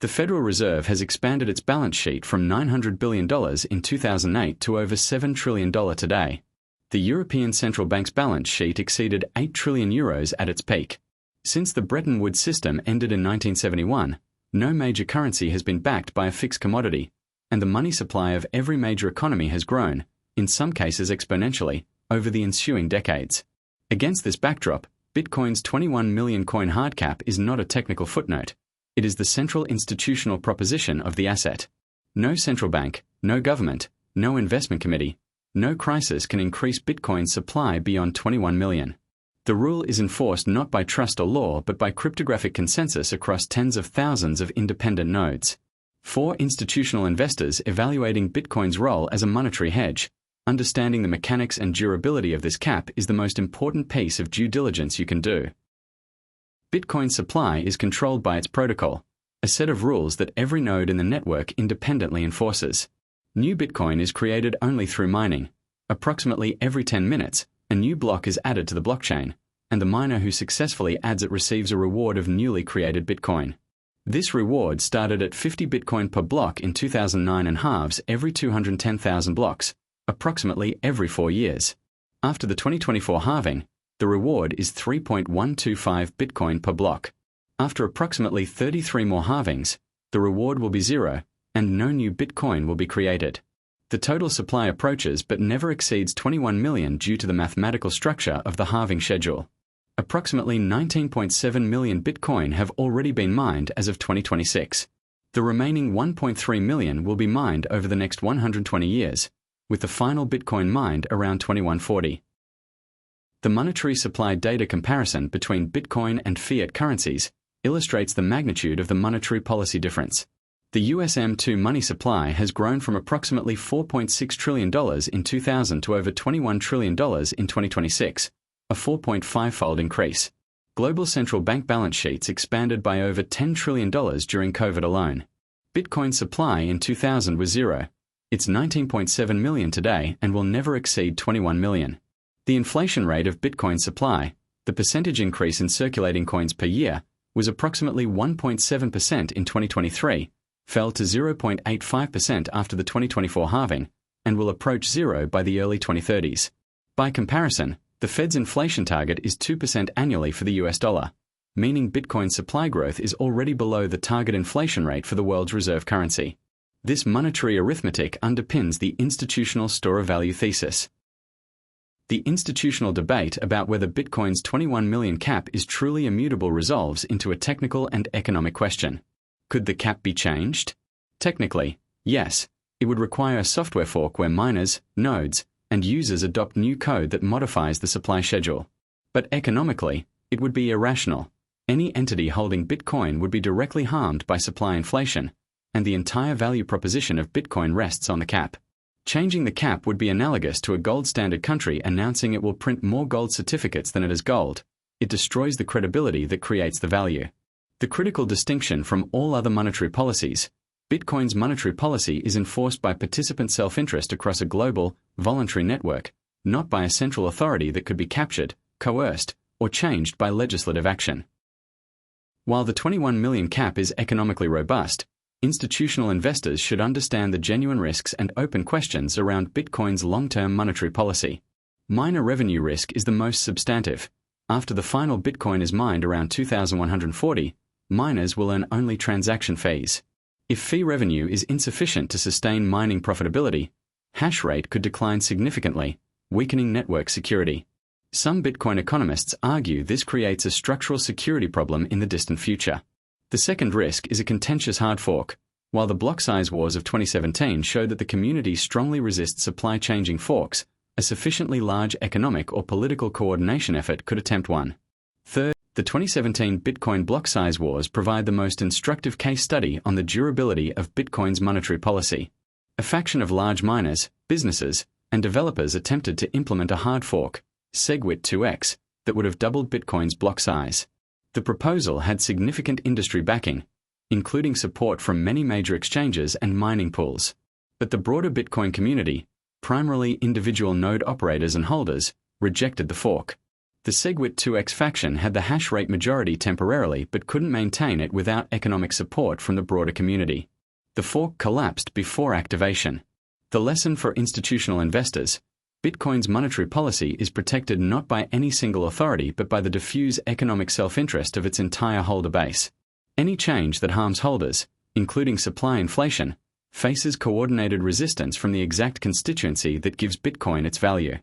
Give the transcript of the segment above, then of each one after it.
The Federal Reserve has expanded its balance sheet from $900 billion in 2008 to over $7 trillion today. The European Central Bank's balance sheet exceeded €8 trillion at its peak. Since the Bretton Woods system ended in 1971, no major currency has been backed by a fixed commodity, and the money supply of every major economy has grown, in some cases exponentially, over the ensuing decades. Against this backdrop, Bitcoin's 21 million coin hard cap is not a technical footnote. It is the central institutional proposition of the asset. No central bank, no government, no investment committee, no crisis can increase Bitcoin's supply beyond 21 million. The rule is enforced not by trust or law but by cryptographic consensus across tens of thousands of independent nodes. For institutional investors evaluating Bitcoin's role as a monetary hedge, understanding the mechanics and durability of this cap is the most important piece of due diligence you can do. Bitcoin's supply is controlled by its protocol, a set of rules that every node in the network independently enforces. New Bitcoin is created only through mining. Approximately every 10 minutes, a new block is added to the blockchain, and the miner who successfully adds it receives a reward of newly created Bitcoin. This reward started at 50 Bitcoin per block in 2009 and halves every 210,000 blocks, approximately every 4 years. After the 2024 halving, the reward is 3.125 Bitcoin per block. After approximately 33 more halvings, the reward will be zero, and no new Bitcoin will be created. The total supply approaches but never exceeds 21 million due to the mathematical structure of the halving schedule. Approximately 19.7 million Bitcoin have already been mined as of 2026. The remaining 1.3 million will be mined over the next 120 years, with the final Bitcoin mined around 2140. The monetary supply data comparison between Bitcoin and fiat currencies illustrates the magnitude of the monetary policy difference. The US M2 money supply has grown from approximately $4.6 trillion in 2000 to over $21 trillion in 2026, a 4.5-fold increase. Global central bank balance sheets expanded by over $10 trillion during COVID alone. Bitcoin's supply in 2000 was zero. It's 19.7 million today and will never exceed 21 million. The inflation rate of Bitcoin supply, the percentage increase in circulating coins per year, was approximately 1.7% in 2023, fell to 0.85% after the 2024 halving, and will approach zero by the early 2030s. By comparison, the Fed's inflation target is 2% annually for the US dollar, meaning Bitcoin supply growth is already below the target inflation rate for the world's reserve currency. This monetary arithmetic underpins the institutional store of value thesis. The institutional debate about whether Bitcoin's 21 million cap is truly immutable resolves into a technical and economic question. Could the cap be changed? Technically, yes. It would require a software fork where miners, nodes, and users adopt new code that modifies the supply schedule. But economically, it would be irrational. Any entity holding Bitcoin would be directly harmed by supply inflation, and the entire value proposition of Bitcoin rests on the cap. Changing the cap would be analogous to a gold standard country announcing it will print more gold certificates than it has gold. It destroys the credibility that creates the value. The critical distinction from all other monetary policies, Bitcoin's monetary policy is enforced by participant self-interest across a global, voluntary network, not by a central authority that could be captured, coerced, or changed by legislative action. While the 21 million cap is economically robust, institutional investors should understand the genuine risks and open questions around Bitcoin's long-term monetary policy. Miner revenue risk is the most substantive. After the final Bitcoin is mined around 2140, miners will earn only transaction fees. If fee revenue is insufficient to sustain mining profitability, hash rate could decline significantly, weakening network security. Some Bitcoin economists argue this creates a structural security problem in the distant future. The second risk is a contentious hard fork. While the block size wars of 2017 showed that the community strongly resists supply-changing forks, a sufficiently large economic or political coordination effort could attempt one. Third, the 2017 Bitcoin block size wars provide the most instructive case study on the durability of Bitcoin's monetary policy. A faction of large miners, businesses, and developers attempted to implement a hard fork, SegWit2x, that would have doubled Bitcoin's block size. The proposal had significant industry backing, including support from many major exchanges and mining pools. But the broader Bitcoin community, primarily individual node operators and holders, rejected the fork. The SegWit2x faction had the hash rate majority temporarily but couldn't maintain it without economic support from the broader community. The fork collapsed before activation. The lesson for institutional investors: Bitcoin's monetary policy is protected not by any single authority but by the diffuse economic self-interest of its entire holder base. Any change that harms holders, including supply inflation, faces coordinated resistance from the exact constituency that gives Bitcoin its value.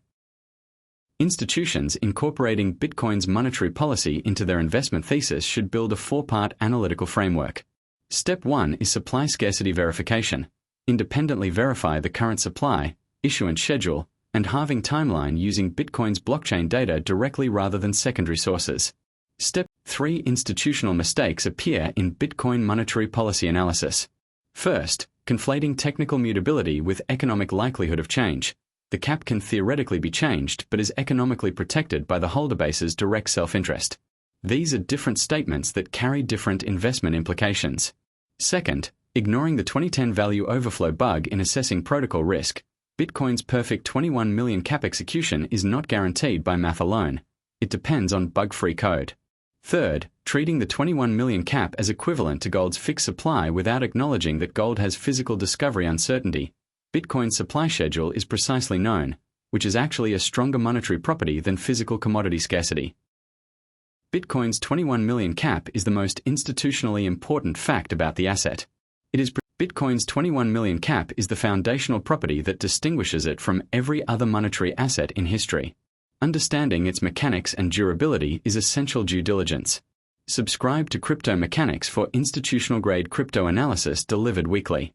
Institutions incorporating Bitcoin's monetary policy into their investment thesis should build a four-part analytical framework. Step 1 is supply scarcity verification. Independently verify the current supply, issuance schedule, and halving timeline using Bitcoin's blockchain data directly rather than secondary sources. Step 3 institutional mistakes appear in Bitcoin monetary policy analysis. First, conflating technical mutability with economic likelihood of change. The cap can theoretically be changed but is economically protected by the holder base's direct self-interest. These are different statements that carry different investment implications. Second, ignoring the 2010 value overflow bug in assessing protocol risk. Bitcoin's perfect 21 million cap execution is not guaranteed by math alone. It depends on bug-free code. Third, treating the 21 million cap as equivalent to gold's fixed supply without acknowledging that gold has physical discovery uncertainty. Bitcoin's supply schedule is precisely known, which is actually a stronger monetary property than physical commodity scarcity. Bitcoin's 21 million cap is the most institutionally important fact about the asset. Bitcoin's 21 million cap is the foundational property that distinguishes it from every other monetary asset in history. Understanding its mechanics and durability is essential due diligence. Subscribe to Crypto Mechanics for institutional-grade crypto analysis delivered weekly.